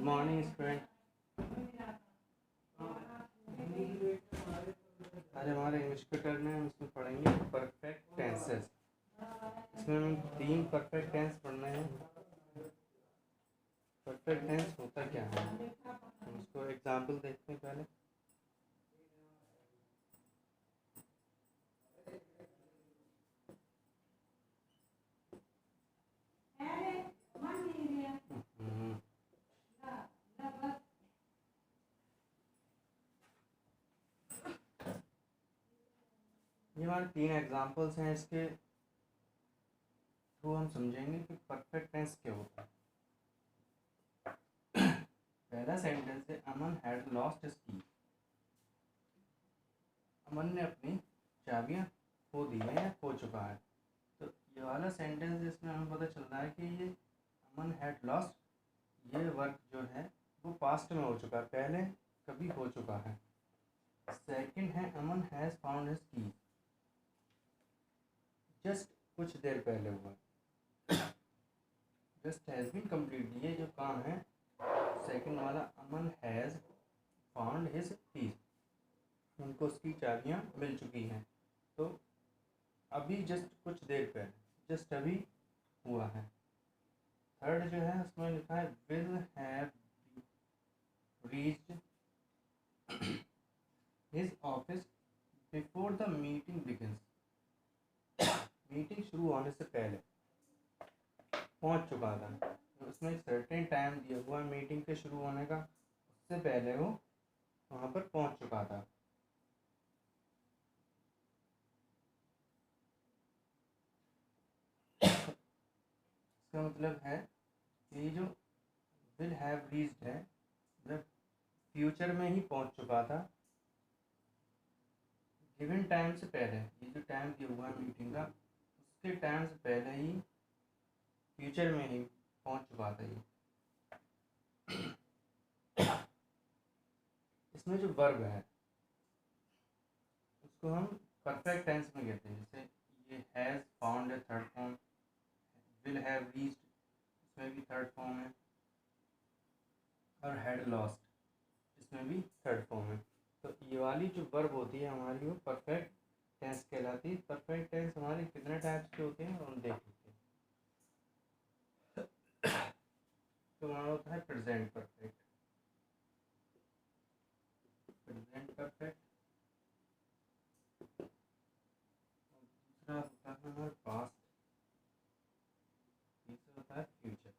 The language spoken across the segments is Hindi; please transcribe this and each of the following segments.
Morning student. आज हमारे इंग्लिश के टर्न है, हम इसमें पढ़ेंगे परफेक्ट टेंसेस। इसमें हम 3 परफेक्ट टेंस पढ़ने हैं। परफेक्ट टेंस होता क्या है, हम इसको एग्जाम्पल देखते हैं पहले। ये हमारे 3 एग्जाम्पल्स हैं, इसके थ्रू हम समझेंगे कि परफेक्ट टेंस क्या होता है। पहला सेंटेंस है अमन हैड लॉस्ट हिज की। अमन ने अपनी चाबियां खो दी है या खो चुका है। तो ये वाला सेंटेंस इसमें हमें पता चल रहा है कि ये अमन हैड लॉस्ट, ये वर्क जो है वो पास्ट में हो चुका है, पहले कभी हो चुका है। सेकंड है अमन हैज़ फाउंड हिज की, जस्ट कुछ देर पहले हुआ। जस्ट हैज़ बीन कंप्लीट, ये जो काम है सेकंड वाला, अमन हैज़ फाउंड हिज की, उनको उसकी चाबियां मिल चुकी हैं। तो अभी जस्ट कुछ देर पहले, जस्ट अभी हुआ है। थर्ड जो है उसमें लिखा है will have reached his office before the meeting begins. Meeting शुरू होने से पहले पहुंच चुका था। तो उसमें एक सर्टेन टाइम दिया हुआ है मीटिंग के शुरू होने का, उससे पहले वो वहाँ पर पहुंच चुका था। इसका मतलब है कि जो विल हैव रीच्ड है, मतलब फ्यूचर में ही पहुंच चुका था, गिवन टाइम से पहले। ये जो टाइम दिया हुआ है मीटिंग का, उसके टाइम से पहले ही फ्यूचर में ही पहुंच चुका था ये। इसमें जो वर्ब है उसको हम परफेक्ट टेंस में कहते हैं। जैसे ये हैज़ फाउंड है third form, will have reached इसमें भी थर्ड फॉर्म है, और हैड लॉस्ट इसमें भी थर्ड फॉर्म है। तो ये वाली जो वर्ब होती है हमारी, वो परफेक्ट टेंस कहलाती है। परफेक्ट टेंस हमारे कितने टाइप्स के होते हैं और हम देख लेते हैं। तो हमारा होता है प्रेजेंट परफेक्ट, प्रेजेंट परफेक्ट। दूसरा होता है हमारा पास्ट, तीसरा होता है फ्यूचर।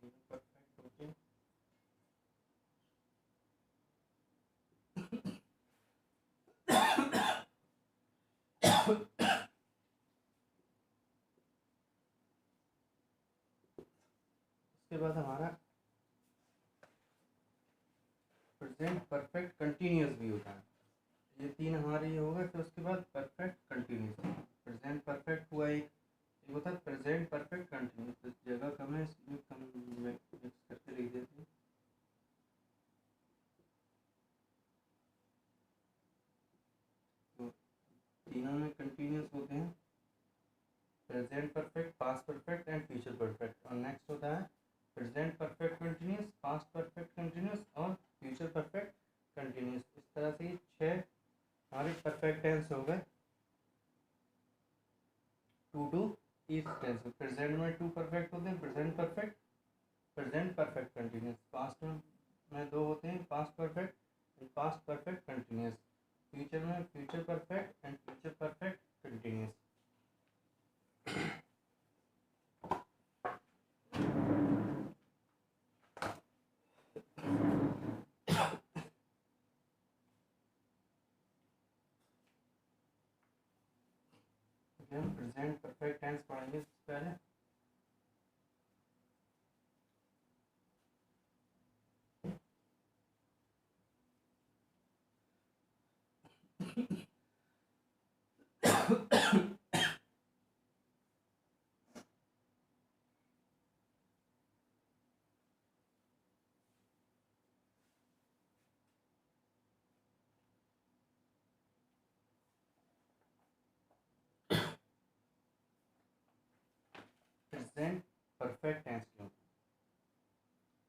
तीनों परफेक्ट होते हैं। उसके बाद हमारा प्रेजेंट परफेक्ट कंटिन्यूस भी होता है। ये 3 हमारे ये होगा। फिर उसके बाद परफेक्ट कंटिन्यूस, प्रेजेंट परफेक्ट हुआ एक होता है प्रेजेंट परफेक्ट कंटिन्यूस। तो जगह कम है, इसलिए कम मिक्स करके लिख देते हैं। तो तीनों में कंटिन्यूस होते हैं, present perfect, past perfect and future perfect. और नेक्स्ट होता है present perfect continuous, past perfect continuous और फ्यूचर परफेक्ट कंटिन्यूस। इस तरह से 6 हमारे परफेक्ट टेंस हो गए। टू ईच टेंस, प्रेजेंट में 2 परफेक्ट होते हैं, present perfect, present perfect continuous. Past में 2 होते हैं, past perfect and past perfect continuous. Future में future perfect and future perfect continuous. हम प्रेजेंट परफेक्ट टेंस पढ़ेंगे सबसे पहले। प्रेजेंट परफेक्ट टेंस के होते हैं।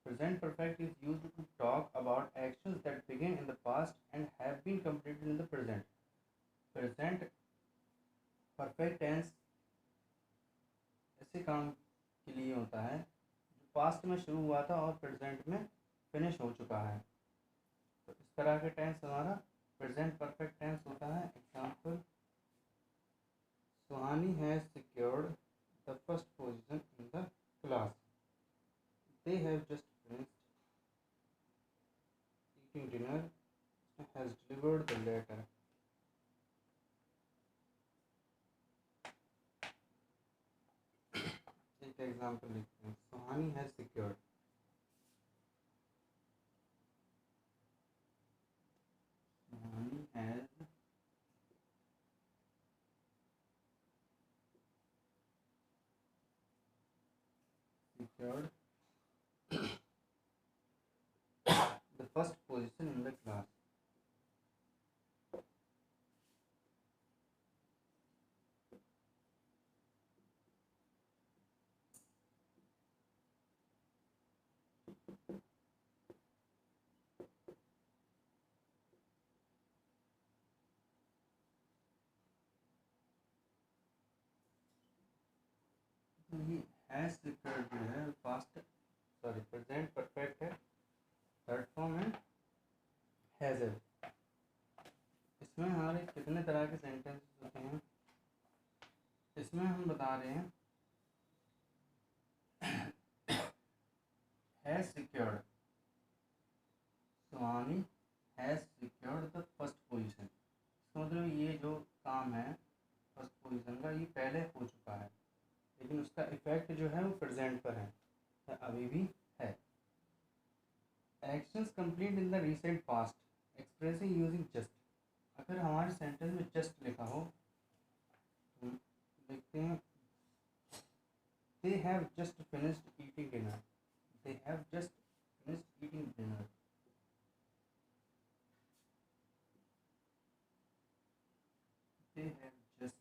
Present perfect is used to talk about actions that begin in the past and have been completed in the present. Present perfect tense ऐसे काम के लिए होता है जो पास्ट में शुरू हुआ था और प्रेजेंट में फिनिश हो चुका है। तो इस तरह के टेंस हमारा प्रेजेंट परफेक्ट टेंस होता है। Example, Suhani has secured the first position in the class. They have just finished eating dinner, has delivered the letter. एक एग्जाम्पल लिखते हैं, Suhani has secured. Suhani has secured the first position in the class. तो ये हैज सिक्योर्ड जो है पास्ट प्रेजेंट परफेक्ट है, थर्ड फॉर्म है हैज है। इसमें हमारे कितने तरह के सेंटेंसेस होते हैं, इसमें हम बता रहे हैं has secured, Suhani has secured the first position. इसका मतलब ये जो काम है फर्स्ट पोजीशन का ये पहले हो चुका है, लेकिन उसका इफेक्ट जो है वो प्रेजेंट पर है या अभी भी है। Actions complete in the recent past expressing using just. अगर हमारे सेंटेंस में जस्ट लिखा हो तो लिखते हैं दे have just finished eating dinner. They have just finished eating dinner. They have just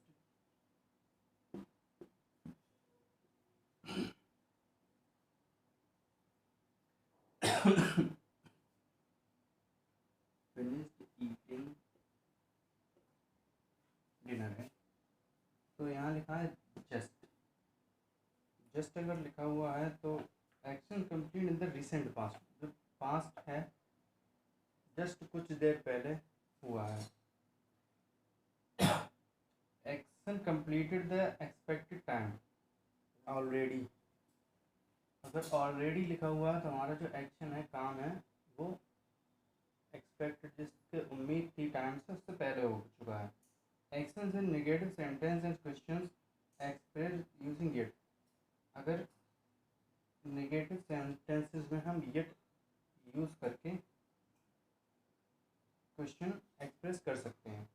finished eating dinner है, तो यहाँ लिखा है जस्ट। जस्ट अगर लिखा हुआ है तो action complete in the recent past, जो पास्ट है जस्ट कुछ देर पहले हुआ है। Action completed the expected time already. अगर ऑलरेडी लिखा हुआ है तो हमारा जो एक्शन है काम है वो एक्सपेक्टेड जिसके उम्मीद थी टाइम से उससे पहले हो चुका है। Actions in negative sentence and questions express using it. अगर नेगेटिव सेंटेंसेस में हम इट यूज़ करके क्वेश्चन एक्सप्रेस कर सकते हैं।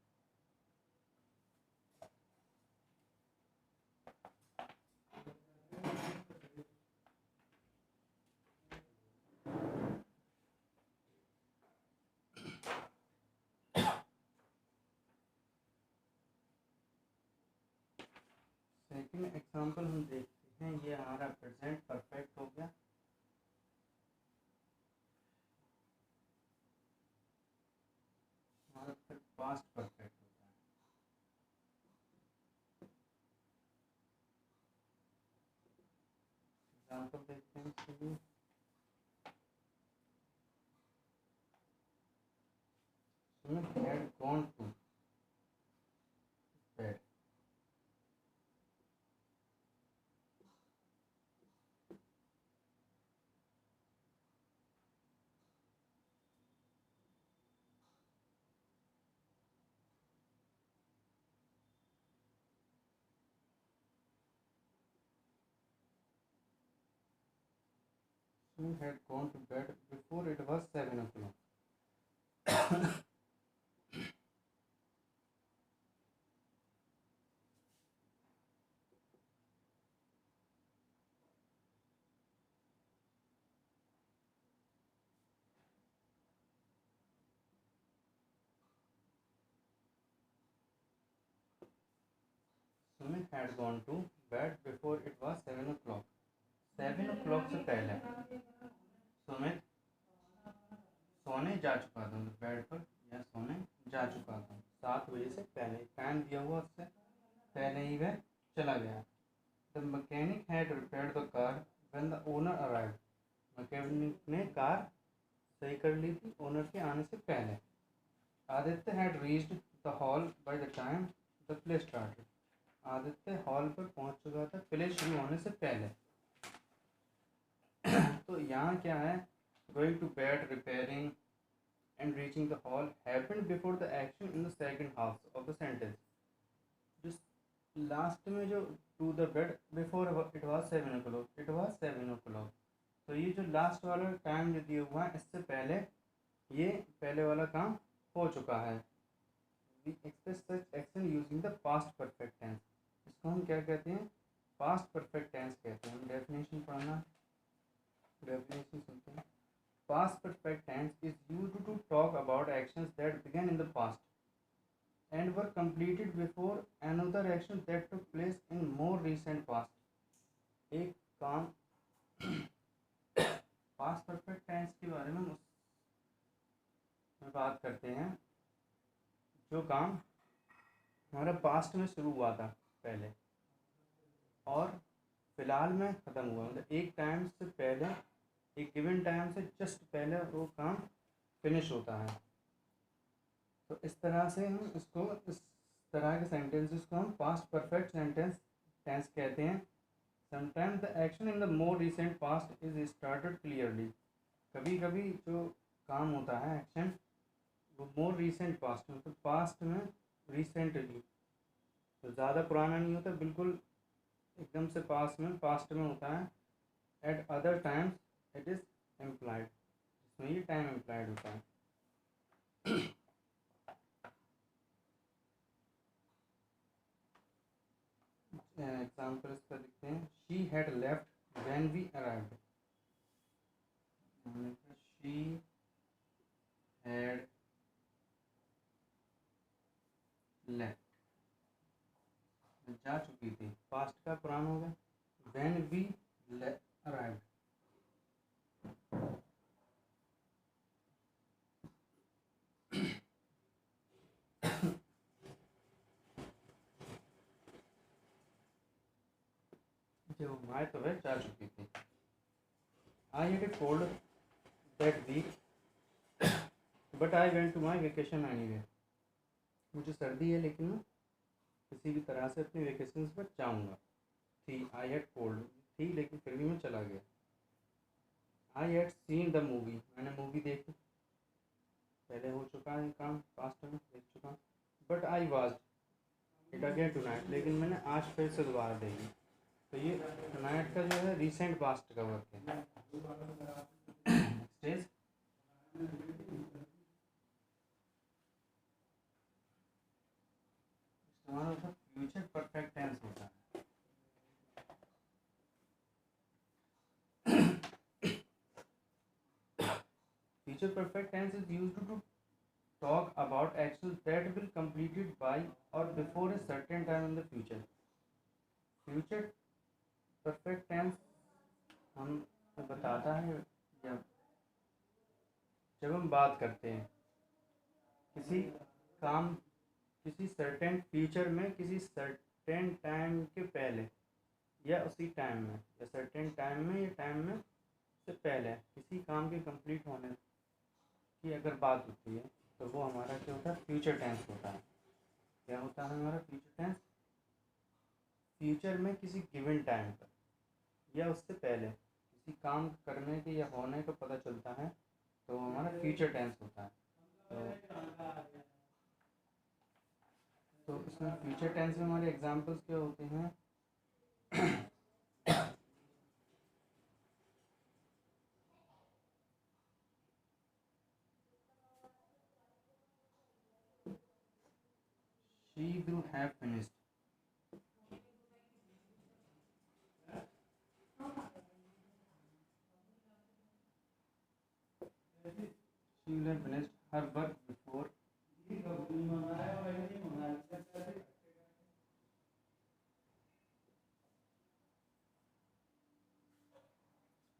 सेकंड एग्जांपल हम देखते हैं, ये हमारा प्रेजेंट परफेक्ट हो गया। हमारा फिर पास्ट परफेक्ट होता है। एग्जांपल देखते हैं इसके लिए। Smith had gone to bed. Smith had gone to bed before it was 7 o'clock. Smith had gone to bed before it was 7 o'clock। 7 o'clock से पहले सुमित सोने जा चुका था, मतलब बेड पर या सोने जा चुका था 7 बजे से पहले। टाइम दिया हुआ उससे पहले ही वह चला गया। The mechanic had repaired the car when the owner arrived. Mechanic ने कार सही कर ली थी ओनर के आने से पहले। Aditya had reached the hall by the time the play started. Aditya hall पर पहुंच चुका था प्ले शुरू होने से पहले। तो यहाँ क्या है, going to bed, repairing and reaching the hall happened before the action in the second half of the sentence। जिस लास्ट में जो to the bed before it was 7 o'clock, it was 7 o'clock, तो ये जो लास्ट वाला टाइम जो दिया हुआ है इससे पहले ये पहले वाला काम हो चुका है। We express such action using the past perfect tense। इसको हम क्या कहते हैं, past perfect tense कहते हैं। हम डेफिनेशन पढ़ना, डेफिनेशन सुनते हैं। Past perfect tense is used to talk about actions that began in the past and were completed before another action that took place in more recent past। एक काम past perfect tense के बारे में बात करते हैं, जो काम हमारा पास्ट में शुरू हुआ था पहले और फिलहाल में ख़त्म हुआ, मतलब एक टाइम से पहले, एक गिवन टाइम से जस्ट पहले वो काम फिनिश होता है। तो इस तरह से हम इसको, इस तरह के सेंटेंसेस को हम पास्ट परफेक्ट टेंस कहते हैं। Sometimes the action in the more recent past is started clearly. कभी कभी जो काम होता है, एक्शन, वो मोर रिसेंट पास्ट में, तो पास्ट में रिसेंटली, तो ज़्यादा पुराना नहीं होता, बिल्कुल एकदम से पास्ट में होता है। Eight other times it is implied, इसमें ये टाइम एम्प्लाइड होता है। एग्जाम्पल इसका लिखते हैं। She had left when we arrived. She had left, जा चुकी थी, पास्ट का पुराना हो गया। व्हेन वी अराइव्ड, जो हमारे तो वह जा चुकी थी। I had a cold that week but I went to my vacation anyway. मुझे सर्दी है लेकिन मैं किसी भी तरह से अपने वेकेशन पर जाऊँगा। थी, आई हैड कोल्ड थी लेकिन फिर भी मैं चला गया। I had seen the movie, मैंने मूवी देखी, पहले हो चुका है काम, पास्ट में देख चुका। But I was it again tonight, लेकिन मैंने आज फिर से दोबारा देखी। तो ये नाइट का जो है रिसेंट पास्ट का वर्क है। नेक्स्ट हमारा फ्यूचर परफेक्ट टेंस होता है। Future perfect tense is used to talk about actions that will completed by or before a certain time in the future। Future perfect tense हम बताता है जब हम बात करते हैं किसी काम, किसी सर्टेन फ्यूचर में, किसी सर्टेन टाइम के पहले या उसी टाइम में, या सर्टेन टाइम में या टाइम में से पहले किसी काम के कंप्लीट होने की अगर बात होती है तो वो हमारा क्या होता है, फ्यूचर टेंस होता है। क्या होता है हमारा फ्यूचर टेंस? फ्यूचर में किसी गिवन टाइम पर या उससे पहले किसी काम करने के या होने का पता चलता है तो हमारा फ्यूचर टेंस होता है। तो इसमें फ्यूचर टेंस में हमारे एग्जांपल्स क्या होते हैं? She will have finished, she will have finished her work before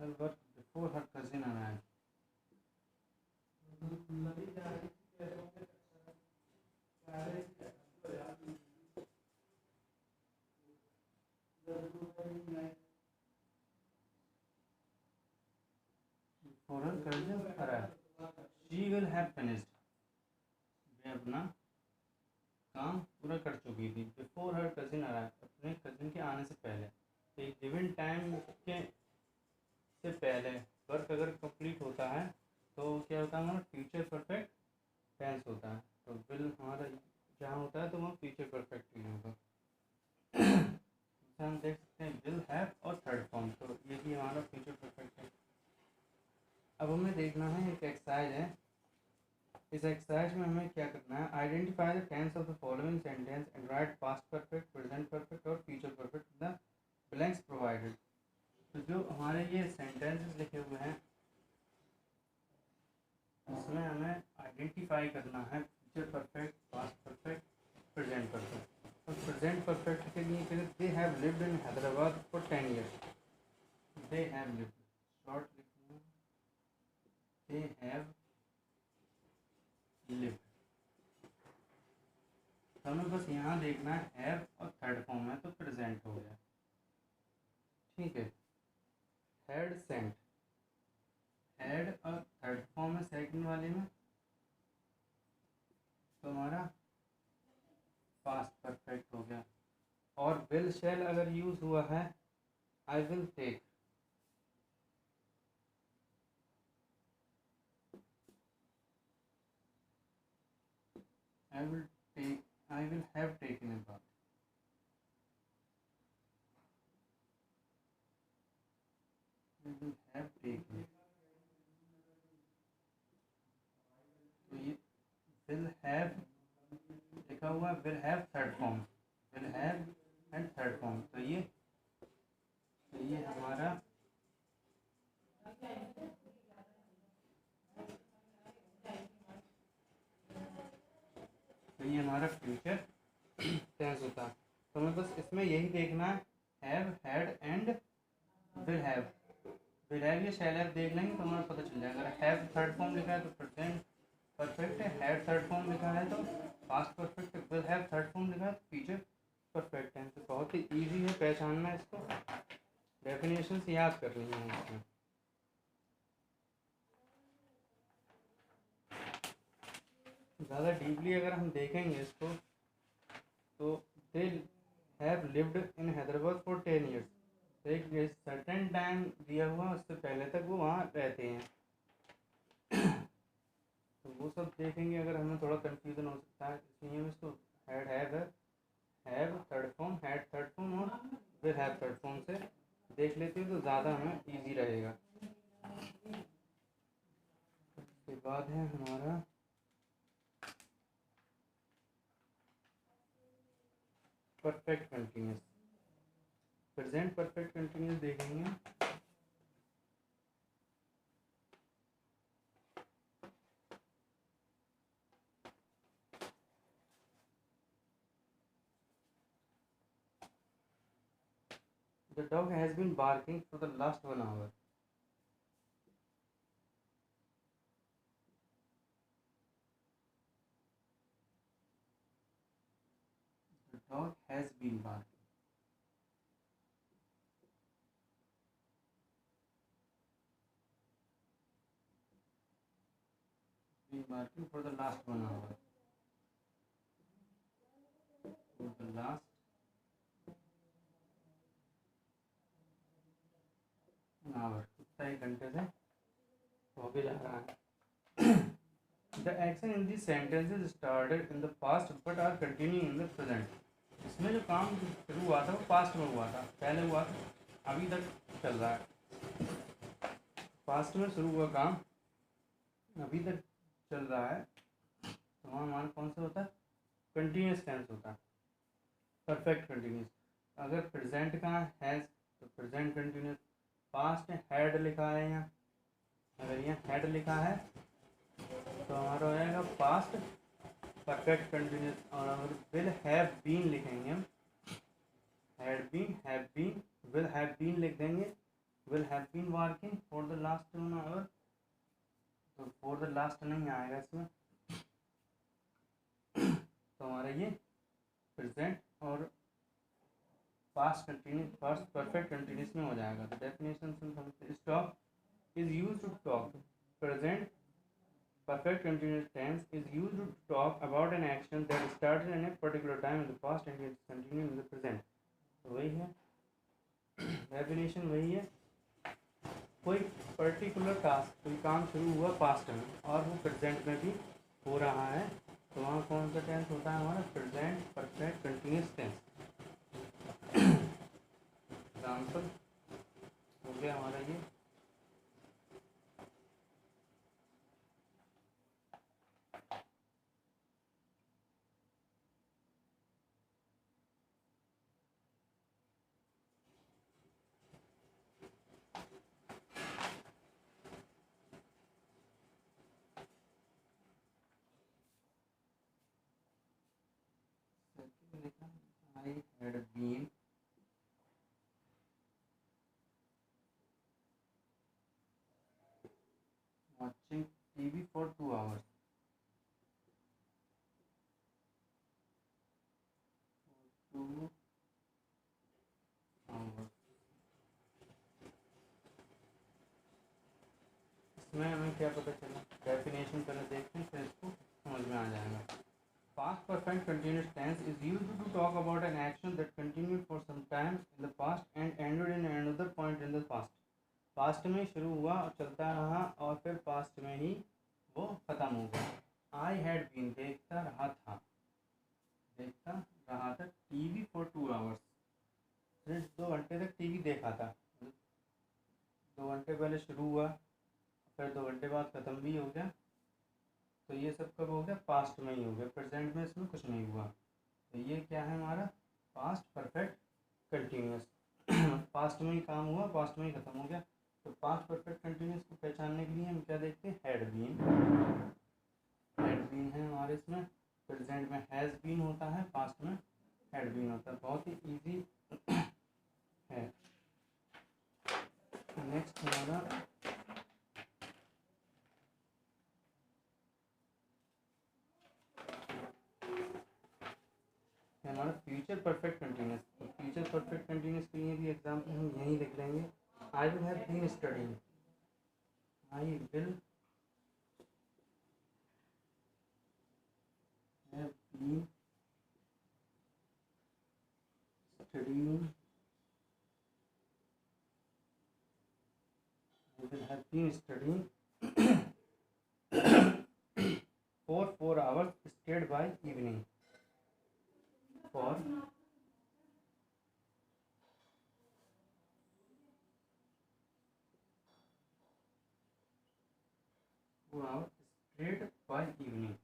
her work before her cousin arrived. Before her cousin arrived, she will have finished. वे अपना काम पूरा कर चुकी थी. बिफोर हर कजिन arrived, अपने कजिन के आने से पहले. तो एक गिवन टाइम के से पहले वर्क अगर कंप्लीट होता है तो क्या होता है, हमारा फ्यूचर परफेक्ट टेंस होता है. तो विल हमारा जहाँ होता है तो वहाँ फ्यूचर परफेक्ट ही होगा. हम देख सकते हैं विल हैव और थर्ड फॉर्म, तो ये भी हमारा फ्यूचर परफेक्ट है. अब हमें देखना है, एक एक्सरसाइज है. इस एक्सरसाइज में हमें क्या करना है, identify the tense of the following sentence and write past perfect, present perfect और future perfect the blanks provided. तो जो हमारे ये सेंटेंसेस लिखे हुए हैं इसमें हमें आइडेंटिफाई करना है future perfect, past perfect, present perfect. और प्रेजेंट परफेक्ट के लिए कहते they have lived in Hyderabad for 10 years. They have lived, short लिखना, दे हैव लिव्ड. तो हमें बस यहाँ देखना है हैव और थर्ड फॉर्म है तो प्रेजेंट हो गया. ठीक है. हैड सेंट, हैड और थर्ड फॉर्म है सेकंड वाले में तो हमारा पास्ट परफेक्ट हो गया. और विल शैल अगर यूज हुआ है, I will take, I will take, I will have taken a bath. I will have taken, तो ये विल हैव लिखा हुआ है, will have third form, will have and third form. तो ये हमारा फ्यूचर टेंस होता है. तो हमें बस इसमें यही देखना है, have, had and will have. Will have या शैल हैव देख लेंगे तो हमें पता चल जाएगा. अगर हैव थर्ड फॉर्म लिखा है तो प्रेजेंट परफेक्ट है, हैड थर्ड फॉर्म लिखा है तो पास्ट परफेक्ट है, विल हैव थर्ड फॉर्म लिखा है तो फ्यूचर परफेक्ट है. तो बहुत ही ईजी है पहचानना इसको, डेफिनेशन याद कर रही है इसमें. ज़्यादा डीपली अगर हम देखेंगे इसको तो they have lived in Hyderabad for 10 years. तो एक सर्टेन टाइम दिया हुआ उससे पहले तक वो वहाँ रहते हैं. तो वो सब देखेंगे अगर हमें थोड़ा कन्फ्यूज़न हो सकता है, इसलिए हम इसको had have third form, had third form और विल हैव थर्ड फॉर्म से देख लेते हैं तो ज़्यादा हमें ईजी रहेगा. उसके बाद है हमारा perfect continuous. Present perfect continuous देखेंगे. The dog has been barking for the last 1 hour. The dog has been barking. Been barking for the last 1 hour. For the last hour. कुत्ता 1 घंटे से हो के जा रहा है. The action in these sentences started in the past but are continuing in the present. इसमें जो काम शुरू हुआ था वो पास्ट में हुआ था, पहले हुआ था, अभी तक चल रहा है. पास्ट में शुरू हुआ काम अभी तक चल रहा है तो वहाँ हमारा कौन सा होता है, कंटिन्यूस टेंस होता है, परफेक्ट कंटिन्यूस. अगर प्रेजेंट का हैज़ तो प्रेजेंट कंटिन्यूस. पास्ट में हैड लिखा है यहाँ, अगर यहाँ हैड लिखा है तो हमारा हो जाएगा पास्ट परफेक्ट कंटिन्यूस. और अगर विल हैव बीन लिखेंगे हम, had been, have been, will have been लिख देंगे will have been working for the last 1 hour, तो फॉर द लास्ट नहीं आएगा इसमें, तो हमारा ये प्रेजेंट और past continuous, past perfect continuous में हो जाएगा। तो डेफिनेशन से समझते, stop is used to talk, present perfect continuous tense is used to talk about an action that started in a particular time in the past and is continuing in the present। तो वही है डेफिनेशन, वही है, कोई पर्टिकुलर टास्क, कोई काम शुरू हुआ पास्ट में और वो प्रेजेंट में भी हो रहा है, तो वहाँ कौन सा टेंस होता है हमारा, present perfect continuous tense. Example हो गया हमारा ये, I had been watching TV for 2 hours, 2 hours। इसमें हमें क्या पता चला, डेफिनेशन पहले देखते हैं फिर इसको समझ में आ जाएगा। Past perfect continuous tense is used to talk about an action that continued for some time in the past and ended in another point in the past। Past में शुरू हुआ और चलता रहा और फिर पास्ट में ही वो खत्म हो गया। आई हैड बीन देखता रहा था, देखता रहा था टीवी फॉर 2 आवर्स, सिर्फ 2 घंटे तक टीवी देखा था। 2 घंटे पहले शुरू हुआ फिर 2 घंटे बाद ख़त्म भी हो गया, तो ये सब कब हो गया, पास्ट में ही हो गया, प्रेजेंट में इसमें कुछ नहीं हुआ। तो ये क्या है हमारा, पास्ट परफेक्ट कंटिन्यूस। पास्ट में ही काम हुआ, पास्ट में ही ख़त्म हो गया। तो पास्ट परफेक्ट कंटिन्यूस को पहचानने के लिए हम क्या देखते हैं, हैड बीन, हैड बीन है हमारे इसमें, प्रेजेंट में हैज़ बीन होता है, पास्ट में हैड बीन होता है, बहुत ही ईजी है। नेक्स्ट हमारा हमारा फ्यूचर परफेक्ट कंटिन्यूस। तो फ्यूचर परफेक्ट कंटिन्यूस के लिए भी एग्जाम्पल हम यहीं लिख लेंगे, I will have been studying, I will have been studying, I will have been studying for 4 hours straight by evening, for 4 hours straight by evening।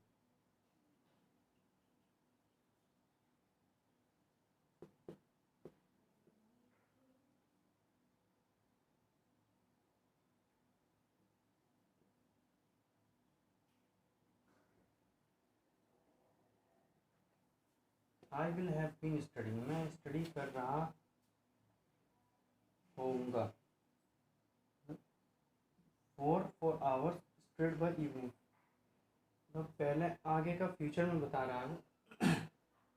I will have been studying, मैं स्टडी कर रहा होऊंगा, for 4 hours straight by evening। तो पहले आगे का फ्यूचर में बता रहा हूँ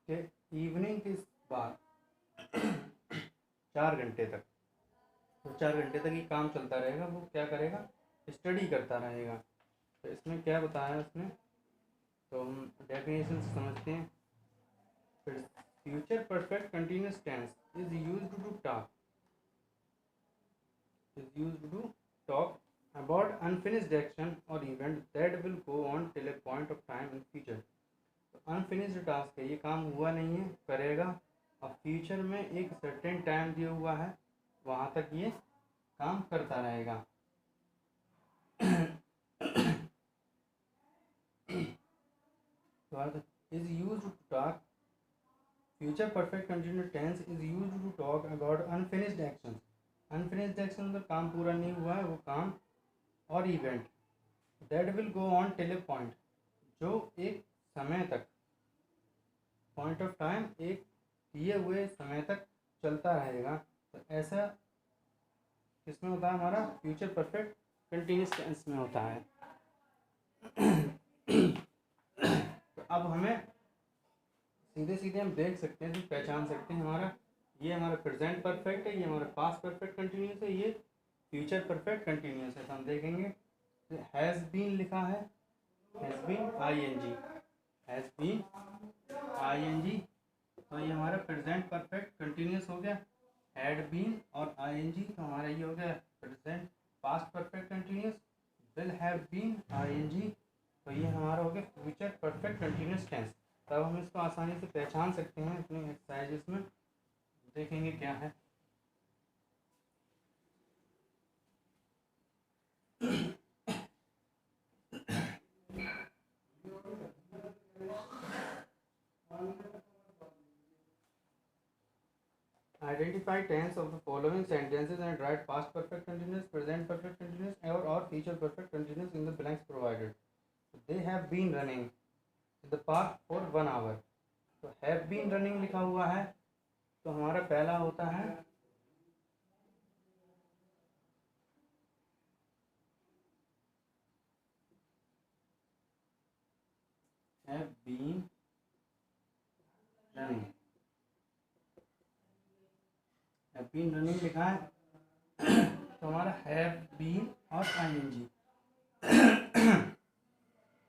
कि इवनिंग के बाद 4 घंटे तक, तो 4 घंटे तक ही काम चलता रहेगा, वो क्या करेगा, स्टडी करता रहेगा। तो इसमें क्या बताया उसने, तो हम डेफिनेशन समझते हैं। Future perfect continuous tense is used to talk, is used to talk about unfinished action or event that will go on till a point of time in future। तो अनफिनिश्ड टास्क है, ये काम हुआ नहीं है, करेगा, और फ्यूचर में एक सर्टेन टाइम दिया हुआ है, वहाँ तक ये काम करता रहेगा। तो is used to talk, future perfect continuous tense is used to talk about unfinished actions। Unfinished action मतलब काम पूरा नहीं हुआ है वो काम, और event that will go on till A point, जो एक समय तक, पॉइंट ऑफ टाइम एक दिए हुए समय तक चलता रहेगा। तो ऐसा किसमें होता है हमारा, फ्यूचर परफेक्ट कंटिन्यूस टेंस में होता है। तो अब हमें सीधे सीधे हम देख सकते हैं, पहचान सकते हैं हमारा ये हमारा प्रेजेंट परफेक्ट है, ये हमारा पास्ट परफेक्ट कंटिन्यूस है, ये फ्यूचर परफेक्ट कंटिन्यूस है। तो हम देखेंगे हैज़ बीन लिखा है, has been ING, has been ING, तो ये हमारा प्रेजेंट परफेक्ट कंटिन्यूस हो गया। हैड बीन और आईएनजी, तो हमारा ये हो गया present past perfect continuous. Will have been ING, तो ये हमारा हो गया फ्यूचर परफेक्ट कंटिन्यूस टेंस। तब हम इसको आसानी से पहचान सकते हैं अपने एक्सरसाइजेस में। देखेंगे क्या है। Identify tense of the following sentences and write past perfect continuous, present perfect continuous or future perfect continuous in the blanks provided. They have been running in the park for 1 hour. तो have been running लिखा हुआ है, तो हमारा पहला होता है have been running, have been running लिखा है, तो हमारा have been और ing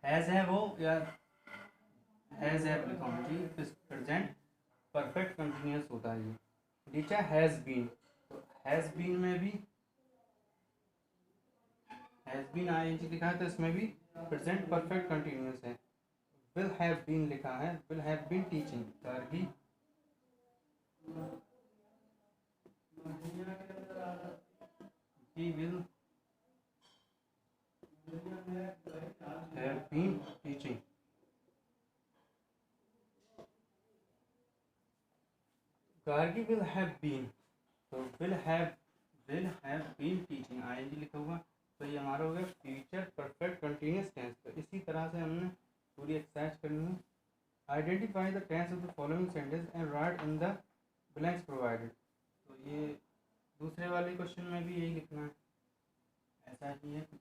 has है वो या हैज़ है लिखा होना चाहिए, प्रेजेंट परफेक्ट कंटिन्यूस होता है ये। नीचे हैज़ बीन, तो हैज़ बीन में भी हैज़ बीन आईएनजी लिखा है, तो इसमें भी प्रेजेंट परफेक्ट कंटिन्यूस है। विल हैव बीन लिखा है, will have been teaching, Gargi he will have been teaching, Gargi will have been, तो will have been teaching ING लिखा हुआ, तो ये हमारा हो गया फ्यूचर परफेक्ट कंटिन्यूस टेंस। तो इसी तरह से हमने पूरी एक्सरसाइज करनी है। Identify the tense of the following sentence and write in the blanks provided, तो ये दूसरे वाले क्वेश्चन में भी यही लिखना है, ऐसा ही है कुछ।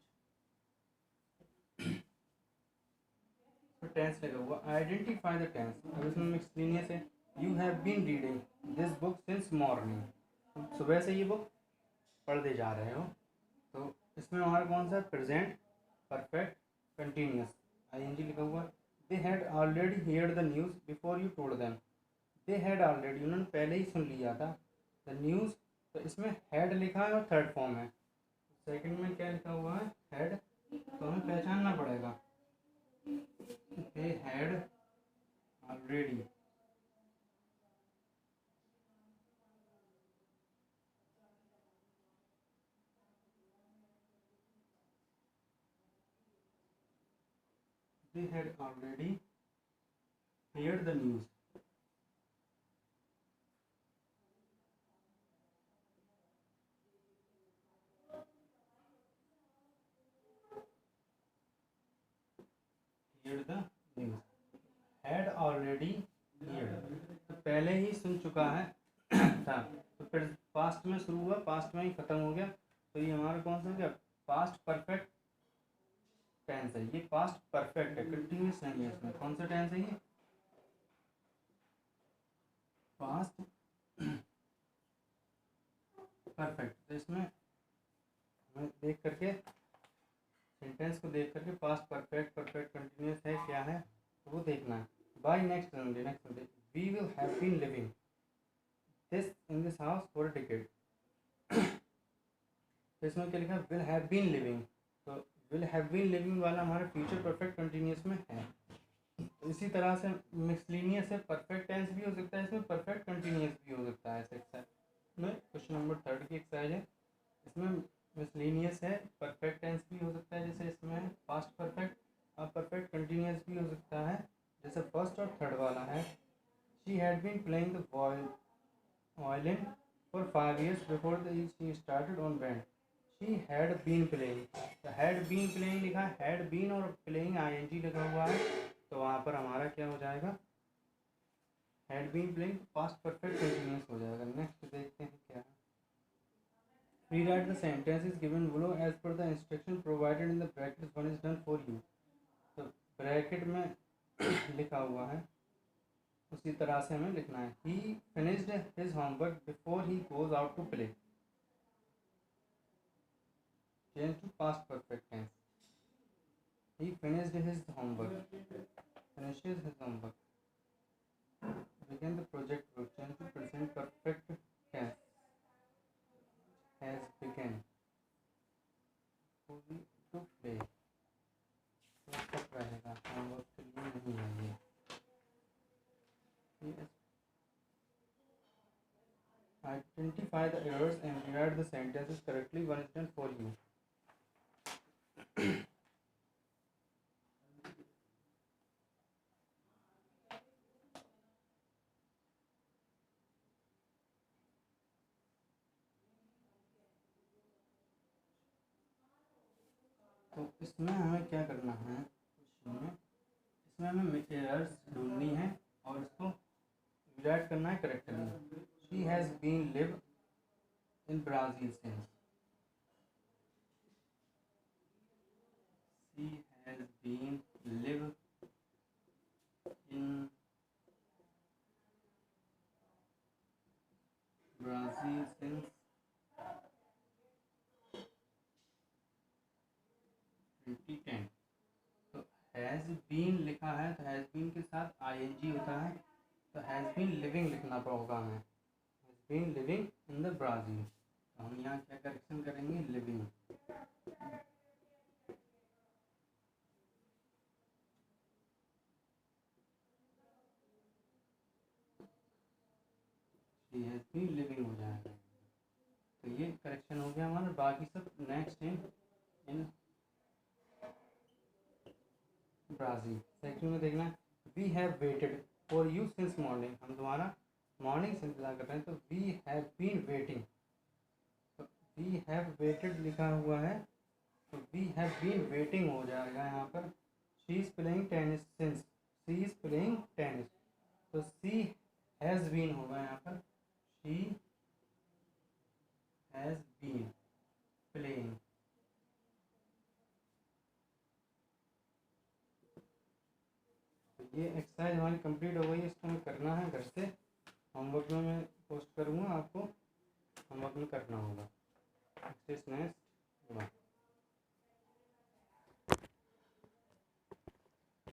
तो टेंस लगा हुआ, आइडेंटिफाई द टेंस, अब इसमें मिक्सलिनियस है। You have been reading this book since morning, सुबह से ये बुक पढ़ते जा रहे हो, तो इसमें हमारा कौन सा प्रेजेंट परफेक्ट कंटिन्यूस आईएनजी लिखा हुआ। They had already heard the news before you told them, they had already, उन्होंने पहले ही सुन लिया था, द न्यूज़, तो इसमें हैड लिखा है और थर्ड फॉर्म है। सेकंड में क्या लिखा हुआ है, हैड, तो हमें पहचानना पड़ेगा। They had already, they had already heard the news, heard the news, had already heard, तो पहले ही सुन चुका है था, तो फिर पास्ट में शुरू हुआ, पास्ट में ही खत्म हो गया, तो ये हमारा कौन सा हो गया, पास्ट परफेक्ट टेंस है। ये पास्ट परफेक्ट है, कंटिन्यूस नहीं है, इसमें कौन सा टेंस है ये, पास्ट परफेक्ट। तो इसमें हमें देख करके, सेंटेंस को देख करके पास्ट परफेक्ट परफेक्ट कंटिन्यूस है क्या है, तो वो देखना है। By next Sunday we will have been living this in this house for a decade, तो इसमें क्या लिखा, विल हैव बीन लिविंग, तो विल हैव बीन लिविंग वाला हमारा फ्यूचर परफेक्ट कंटिन्यूस में है। तो इसी तरह से मिसलिनियस है, परफेक्ट टेंस भी हो सकता है, इसमें परफेक्ट कंटिन्यूस भी हो सकता है। ऐसे एक्सरसाइज में क्वेश्चन नंबर 3 की एक्सरसाइज है, इसमें मिसलिनियस है, परफेक्ट टेंस भी हो सकता है, जैसे इसमें पास्ट परफेक्ट, और परफेक्ट कंटिन्यूस भी हो सकता है, जैसे फर्स्ट और थर्ड वाला है। She had been playing the violin for 5 years before she started on band, she had been playing, तो had been playing लिखा है, had been और playing ing लिखा हुआ है, तो वहाँ पर हमारा क्या हो जाएगा, had been playing past perfect continuous हो जाएगा। नेक्स्ट देखते हैं क्या है, Rewrite the sentences given below as per the instruction provided in the brackets. One is done for you. तो ब्रैकेट में लिखा हुआ है उसी तरह से हमें लिखना है. He finished his homework before he goes out to play. Change to past perfect tense. He finished his homework. Finishes his homework. Begin the project work. Change to present perfect tense. Has begun. To play. तो कब रहेगा? होमवर्क के लिए नहीं है ये. Yes. Identify the errors and rewrite the sentences correctly. One is done for you. तो इसमें हमें क्या करना है क्वेश्चन में, इसमें हमें एरर्स ढूंढनी है और इसको राइट करना है correctly. She has been live in Brazil since. She has been live in Brazil since 2010. तो हैज़ बीन लिखा है तो हैज़ बीन के साथ आईएनजी होता है, तो हैज़ बीन लिविंग लिखना होगा हमें. Has been living in the Brazil. तो हम यहाँ क्या करेक्शन करेंगे? Living. She has been living हो जाएगा. तो ये करेक्शन हो गया हमारा. बाकी सब नेक्स्ट इन ब्राज़ील. सेकंड में देखना है we have waited for you since morning. हम तुम्हारा मॉर्निंग से इंतजार कर रहे हैं. तो वी हैव बीन वेटिंग. तो वी हैव वेटेड लिखा हुआ है तो वी हैव बीन वेटिंग हो जाएगा यहाँ पर. She is playing tennis since. She is playing tennis. तो शी हैज़ बीन होगा यहाँ पर. She has been playing. ये एक्सरसाइज हमारी कंप्लीट हो गई है. इसको हमें करना है घर से. होमवर्क में मैं पोस्ट करूँगा, आपको होमवर्क में करना होगा. नेक्स्ट